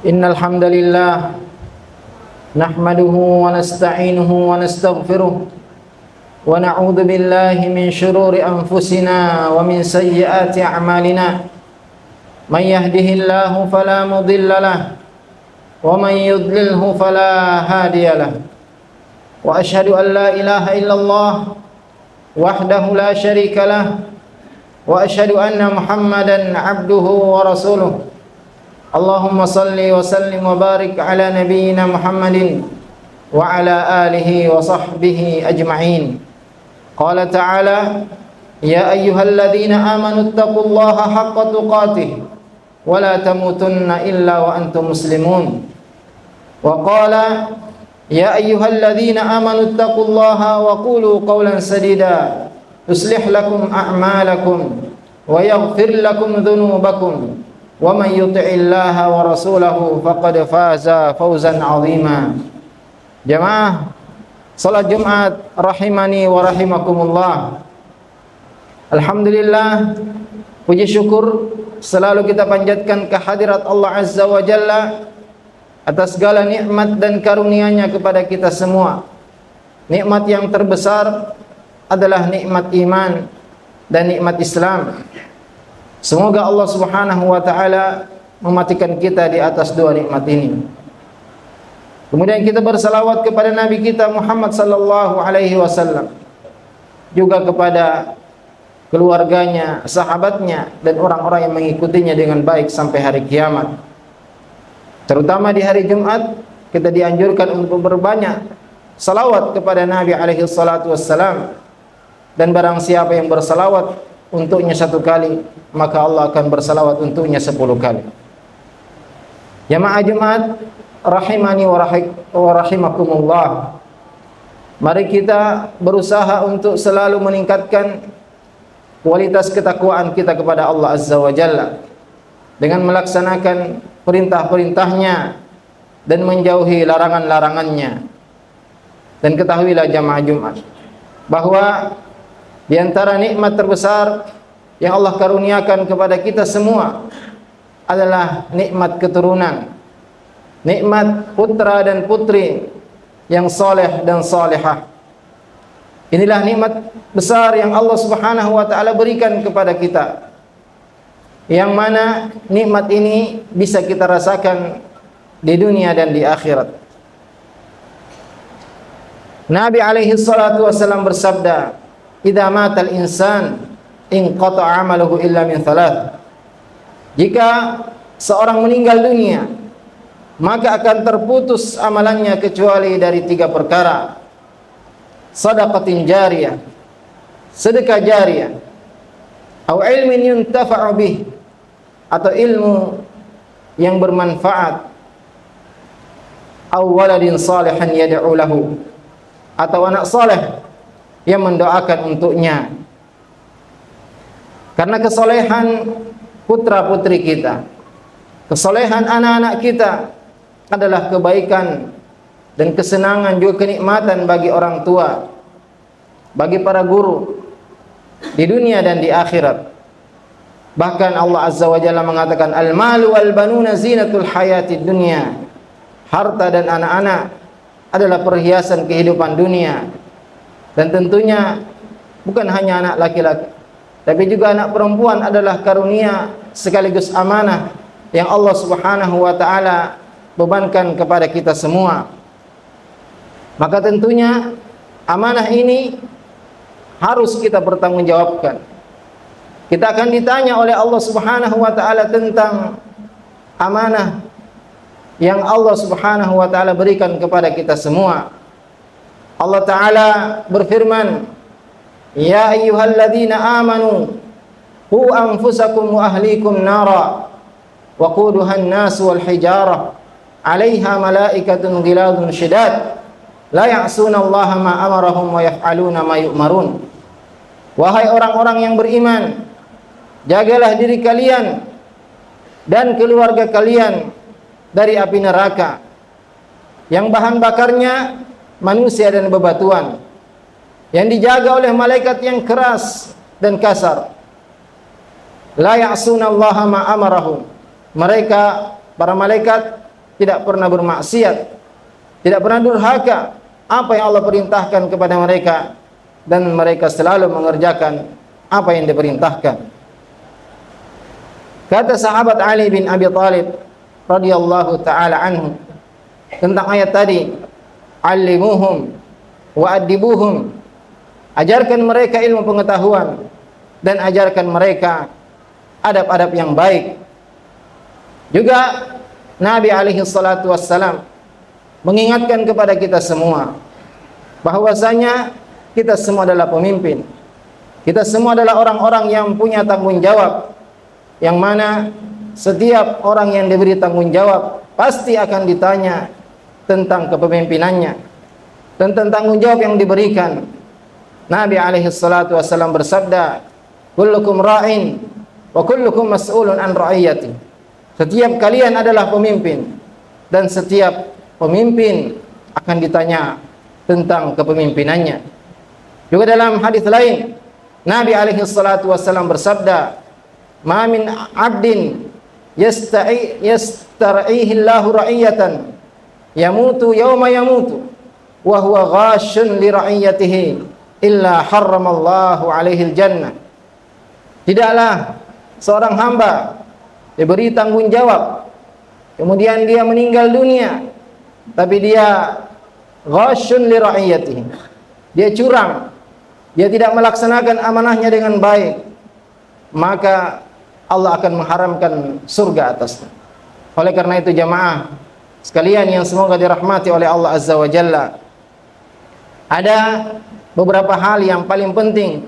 Innal hamdalillah nahmaduhu wa nasta'inuhu wa nastaghfiruh wa na'udzu billahi min shururi anfusina wa min sayyiati a'malina may yahdihillahu fala mudilla lahu wa man yudlilhu fala hadiya lahu wa asyhadu an la ilaha illallah wahdahu la syarika lahu wa asyhadu anna Muhammadan 'abduhu wa rasuluh. Allahumma salli wa sallim wa barik ala nabiyyina Muhammadin wa ala alihi wa sahbihi ajma'in. Qala ta'ala ya ayyuhalladzina amanu taqullaha haqqa tuqatih wa la tamutunna illa wa antum muslimun. Wa qala ya ayyuhalladzina amanu taqullaha wa qulu qawlan sadida yuslih lakum a'malakum wa yaghfir lakum dhunubakum wa man yuti'illaha wa rasulahu faqad faza fawzan 'azima. Jamaah salat Jumat rahimani wa rahimakumullah. Alhamdulillah, puji syukur selalu kita panjatkan kehadirat Allah Azza wa Jalla atas segala nikmat dan karunia-Nya kepada kita semua. Nikmat yang terbesar adalah nikmat iman dan nikmat Islam. Semoga Allah Subhanahu wa taala mematikan kita di atas dua nikmat ini. Kemudian kita bersalawat kepada Nabi kita Muhammad sallallahu alaihi wasallam, juga kepada keluarganya, sahabatnya, dan orang-orang yang mengikutinya dengan baik sampai hari kiamat. Terutama di hari Jumat, kita dianjurkan untuk berbanyak salawat kepada Nabi alaihi salatu wassalam. Dan barang siapa yang bersalawat untuknya 1 kali, maka Allah akan bersalawat untuknya 10 kali. Jamaah Jumat rahimani wa rahimakumullah. Mari kita berusaha untuk selalu meningkatkan kualitas ketakwaan kita kepada Allah Azza wa Jalla dengan melaksanakan perintah-perintahnya dan menjauhi larangan-larangannya. Dan ketahuilah jamaah Jumat bahwa di antara nikmat terbesar yang Allah karuniakan kepada kita semua adalah nikmat keturunan, nikmat putra dan putri yang soleh dan solehah. Inilah nikmat besar yang Allah Subhanahu wa taala berikan kepada kita, yang mana nikmat ini bisa kita rasakan di dunia dan di akhirat. Nabi alaihi salatu wasallam bersabda, "Idza matal insan inqata'a 'amaluhu illa min thalath." Jika seorang meninggal dunia, maka akan terputus amalannya kecuali dari 3 perkara. Shadaqatin jariyah, sedekah jariyah, atau ilmin yuntafa'u bih, atau ilmu yang bermanfaat, atau waladin salihan yad'u lahu, atau anak saleh yang mendoakan untuknya. Karena kesolehan putra-putri kita, kesolehan anak-anak kita adalah kebaikan dan kesenangan, juga kenikmatan bagi orang tua, bagi para guru di dunia dan di akhirat. Bahkan Allah Azza wa Jalla mengatakan, al-malu wal banuna zinatul hayatid dunya. Harta dan anak-anak adalah perhiasan kehidupan dunia. Dan tentunya bukan hanya anak laki-laki, tapi juga anak perempuan adalah karunia sekaligus amanah yang Allah Subhanahu wa taala bebankan kepada kita semua. Maka tentunya amanah ini harus kita bertanggungjawabkan. Kita akan ditanya oleh Allah Subhanahu wa taala tentang amanah yang Allah Subhanahu wa taala berikan kepada kita semua. Allah taala berfirman, "Ya ayyuhalladzina amanu qu anfusakum wa ahlikum nara wa quduha an-nas wal hijarah 'alaiha malaikatun ghiladun syidad la ya'sunallaha ma amarahum wa yaf'aluna ma yu'marun." Wahai orang-orang yang beriman, jagalah diri kalian dan keluarga kalian dari api neraka yang bahan bakarnya manusia dan bebatuan, yang dijaga oleh malaikat yang keras dan kasar. La ya'sunallaha ma amarahum. Mereka, para malaikat, tidak pernah bermaksiat, tidak pernah durhaka apa yang Allah perintahkan kepada mereka, dan mereka selalu mengerjakan apa yang diperintahkan. Kata sahabat Ali bin Abi Thalib radhiyallahu taala anhu tentang ayat tadi, "Allimuhum wa adibuhum." Ajarkan mereka ilmu pengetahuan dan ajarkan mereka adab-adab yang baik. Juga Nabi alaihi salatu wassalam mengingatkan kepada kita semua bahwasanya kita semua adalah pemimpin. Kita semua adalah orang-orang yang punya tanggung jawab, yang mana setiap orang yang diberi tanggung jawab pasti akan ditanya tentang kepemimpinannya, tentang tanggung jawab yang diberikan. Nabi alaihi salatu wasallam bersabda, "Kullukum ra'in wa kullukum mas'ulun an ra'iyati." Setiap kalian adalah pemimpin, dan setiap pemimpin akan ditanya tentang kepemimpinannya. Juga dalam hadis lain, Nabi alaihi salatu wasallam bersabda, "Ma min 'abdin yastar'ihi Allahu ra'iyatan yamutu yawma yamutu wa huwa ghashun li ra'iyatihi illa harramallahu alaihi al-jannah." Tidaklah seorang hamba diberi tanggung jawab, kemudian dia meninggal dunia tapi dia ghashun li ra'iyatihi. Dia curang. Dia tidak melaksanakan amanahnya dengan baik, maka Allah akan mengharamkan surga atasnya. Oleh karena itu jamaah sekalian yang semoga dirahmati oleh Allah Azza wa Jalla, ada beberapa hal yang paling penting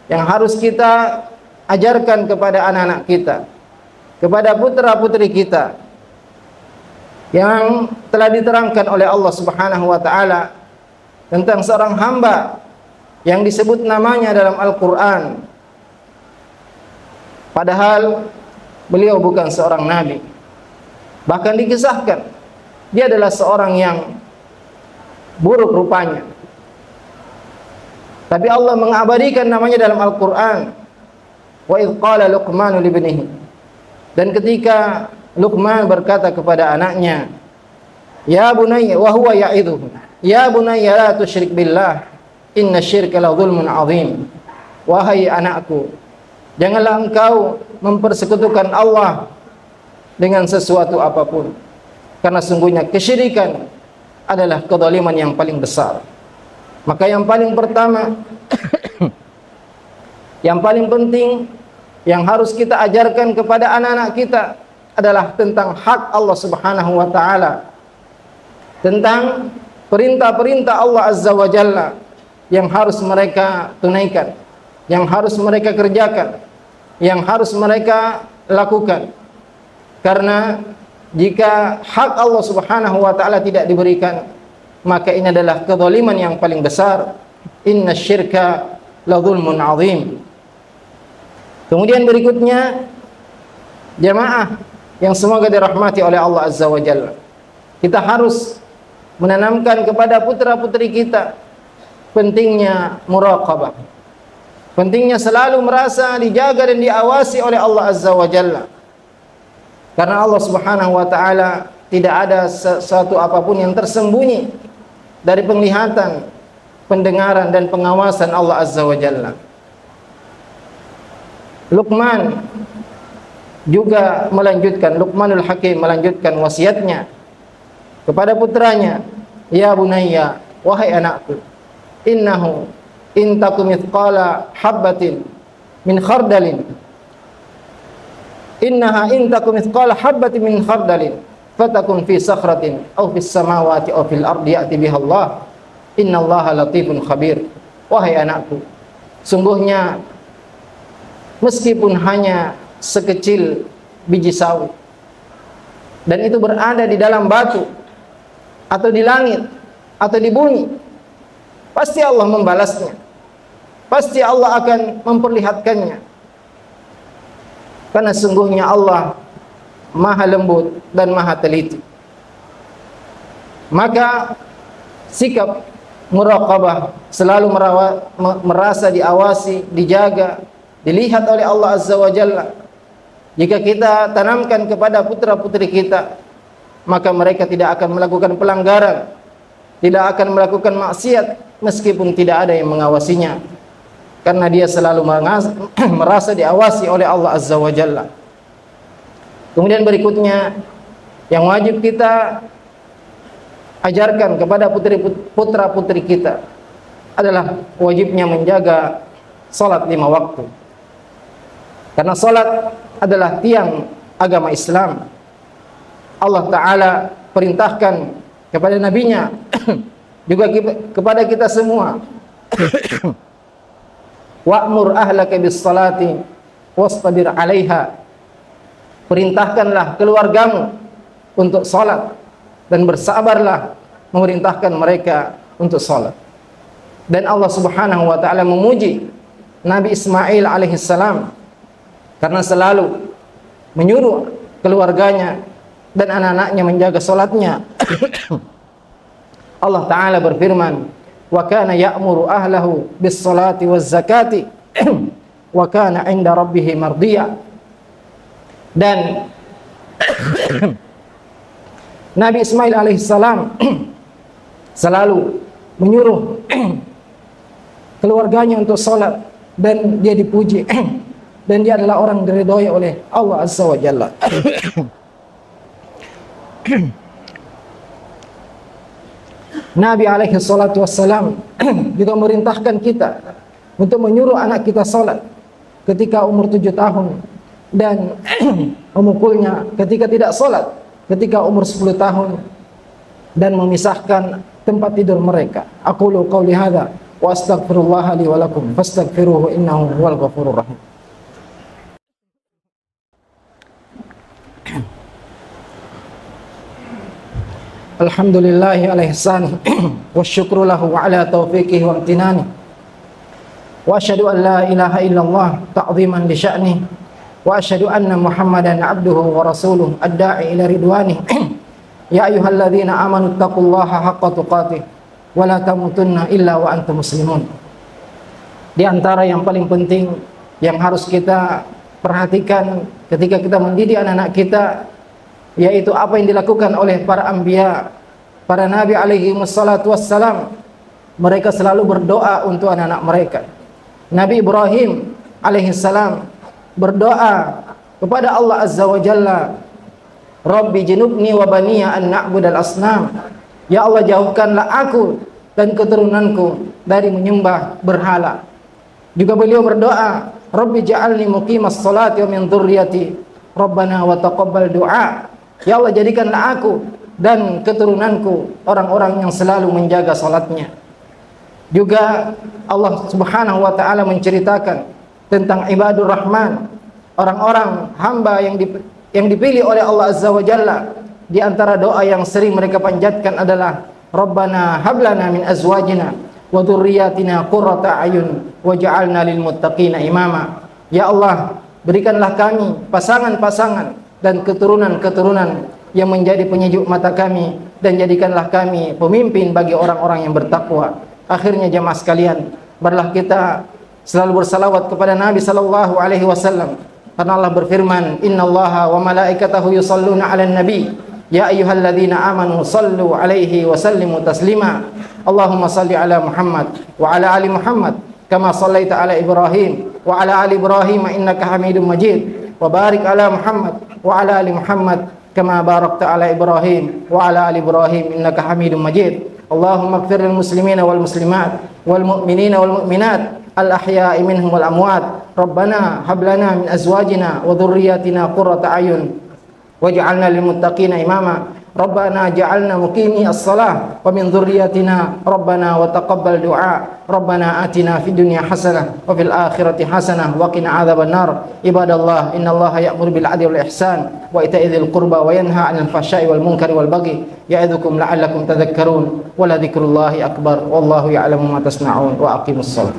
yang harus kita ajarkan kepada anak-anak kita, kepada putra-putri kita, yang telah diterangkan oleh Allah Subhanahu wa taala tentang seorang hamba yang disebut namanya dalam Al-Qur'an, padahal beliau bukan seorang nabi. Bahkan dikisahkan dia adalah seorang yang buruk rupanya, tapi Allah mengabadikan namanya dalam Al-Qur'an. Wa idh qala Luqman li ibnihi, dan ketika Luqman berkata kepada anaknya, ya bunayya, wa huwa ya'idhuhu, ya bunayya la tusyrik billah, inna syirka la dzulmun 'adzim. Wahai anakku, janganlah engkau mempersekutukan Allah dengan sesuatu apapun, karena sungguhnya kesyirikan adalah kezaliman yang paling besar. Maka yang paling pertama yang paling penting yang harus kita ajarkan kepada anak-anak kita adalah tentang hak Allah Subhanahu wa taala, tentang perintah-perintah Allah Azza wa Jalla yang harus mereka tunaikan, yang harus mereka kerjakan, yang harus mereka lakukan. Karena jika hak Allah Subhanahu wa taala tidak diberikan, maka ini adalah kezaliman yang paling besar. Inna syirka la dzulmun 'adzim. Kemudian berikutnya jamaah yang semoga dirahmati oleh Allah Azza wa Jalla, kita harus menanamkan kepada putra-putri kita pentingnya muraqabah, pentingnya selalu merasa dijaga dan diawasi oleh Allah Azza wa Jalla. Karena Allah Subhanahu wa taala tidak ada sesuatu apapun yang tersembunyi dari penglihatan, pendengaran dan pengawasan Allah Azza wa Jalla. Luqman juga melanjutkan, Luqmanul Hakim melanjutkan wasiatnya kepada putranya, ya bunayya, wahai anakku, innahu in takum mithqala habbatin min khardalin, innaha in takum mithqala habbatin min khardalin fatakun fi sakhratin aw fis samawati aw fil ardi ya'ti biha Allah, innallaha latifun khabir. Wahai anakku, sungguhnya meskipun hanya sekecil biji sawi, dan itu berada di dalam batu atau di langit atau di bumi, pasti Allah membalasnya, pasti Allah akan memperlihatkannya. Karena sungguhnya Allah maha lembut dan maha teliti. Maka sikap muraqabah, selalu merasa diawasi, dijaga, dilihat oleh Allah Azza wa Jalla, jika kita tanamkan kepada putra-putri kita, maka mereka tidak akan melakukan pelanggaran, tidak akan melakukan maksiat meskipun tidak ada yang mengawasinya, karena dia selalu merasa diawasi oleh Allah Azza wa Jalla. Kemudian berikutnya yang wajib kita ajarkan kepada putra-putri kita adalah wajibnya menjaga salat 5 waktu. Karena salat adalah tiang agama Islam. Allah Ta'ala perintahkan kepada nabinya juga kepada kita semua, wa'mur ahlaka bis salati wastabir 'alaiha. Perintahkanlah keluargamu untuk salat dan bersabarlah memerintahkan mereka untuk salat. Dan Allah Subhanahu wa taala memuji Nabi Ismail alaihissalam karena selalu menyuruh keluarganya dan anak-anaknya menjaga salatnya. Allah Ta'ala berfirman, wa kana ya'muru ahlahu bis salati waz zakati wa kana 'inda rabbih mardiya. Dan Nabi Ismail alaihissalam selalu menyuruh keluarganya untuk salat, dan dia dipuji dan dia adalah orang diridhoi oleh Allah Azza wa Jalla. Nabi alaihi salatu wassalam juga merintahkan kita untuk menyuruh anak kita salat ketika umur 7 tahun dan memukulnya ketika tidak salat ketika umur 10 tahun dan memisahkan tempat tidur mereka. Aqulu qauli hadza wa astaghfirullah li wa lakum fastaghfiruhu innahu huwal ghafurur rahim. Alhamdulillahi ala ihsani wa syukru lahu ala taufiqihi wa amtinani wa asyhadu an la ilaha illallah ta'ziman li sya'ni wa asyhadu anna Muhammadan abduhu wa rasuluh ad-da'i ila ridwani. Ya ayyuhalladzina amanu taqullaha haqqa tuqatih wa la tamutunna illa wa antum muslimun. Di antara yang paling penting yang harus kita perhatikan ketika kita mendidik anak-anak kita, yaitu apa yang dilakukan oleh para anbiya, para nabi alaihi wassalatu wassalam. Mereka selalu berdoa untuk anak-anak mereka. Nabi Ibrahim alaihi salam berdoa kepada Allah azza wa jalla, Rabbi junubni wa baniya an na'budal asnam. Ya Allah, jauhkanlah aku dan keturunanku dari menyembah berhala. Juga beliau berdoa, Rabbi ja'alni muqimas salati wa min dzurriyyati Rabbana wa taqabbal du'a. Ya Allah, jadikanlah aku dan keturunanku orang-orang yang selalu menjaga salatnya. Juga Allah Subhanahu wa taala menceritakan tentang ibadur rahman, orang-orang hamba yang dipilih oleh Allah Azza wa Jalla. Di antara doa yang sering mereka panjatkan adalah Rabbana hablana min azwajina wa dzurriyyatina qurrata a'yun waj'alna lil muttaqina imama. Ya Allah, berikanlah kami pasangan-pasangan dan keturunan-keturunan yang menjadi penyejuk mata kami, dan jadikanlah kami pemimpin bagi orang-orang yang bertakwa. Akhirnya jemaah sekalian, marilah kita selalu bersalawat kepada Nabi sallallahu alaihi wasallam, karena Allah berfirman, innallaha wa malaikatahu yusalluna 'alan nabi ya ayyuhalladzina amanu sallu 'alaihi wa sallimu taslima. Allahumma salli ala Muhammad wa ala ali Muhammad kama sallaita ala Ibrahim wa ala ali Ibrahim innaka Hamidum Majid. Wa barik ala Muhammad wa ala ali Muhammad kama barakta ala Ibrahim wa ala ali Ibrahim innaka Hamidum Majid. Allahumma ighfir lil muslimina wal muslimat wal mu'minina wal mu'minat al ahya'i minhum wal amwat. Rabbana hab lana min azwajina wa dhurriyyatina qurrata a'yun waj'alna lil muttaqina imama. Rabbana ja'alna muqimi as-salah wa min dhurriyyatina Rabbana wa taqabbal du'a. Rabbana atina fid dunya hasanah wa fil akhirati hasanah wa qina adzaban nar. Ibadallah, innallaha ya'muru bil 'adli wal ihsan wa ita'i dzil qurba wa yanha 'anil fahsya'i wal munkari wal baghi ya'idzukum la'allakum tadhakkarun. Wa la dzikrullahi akbar wallahu ya'lamu ma tasna'un wa aqimus shalah.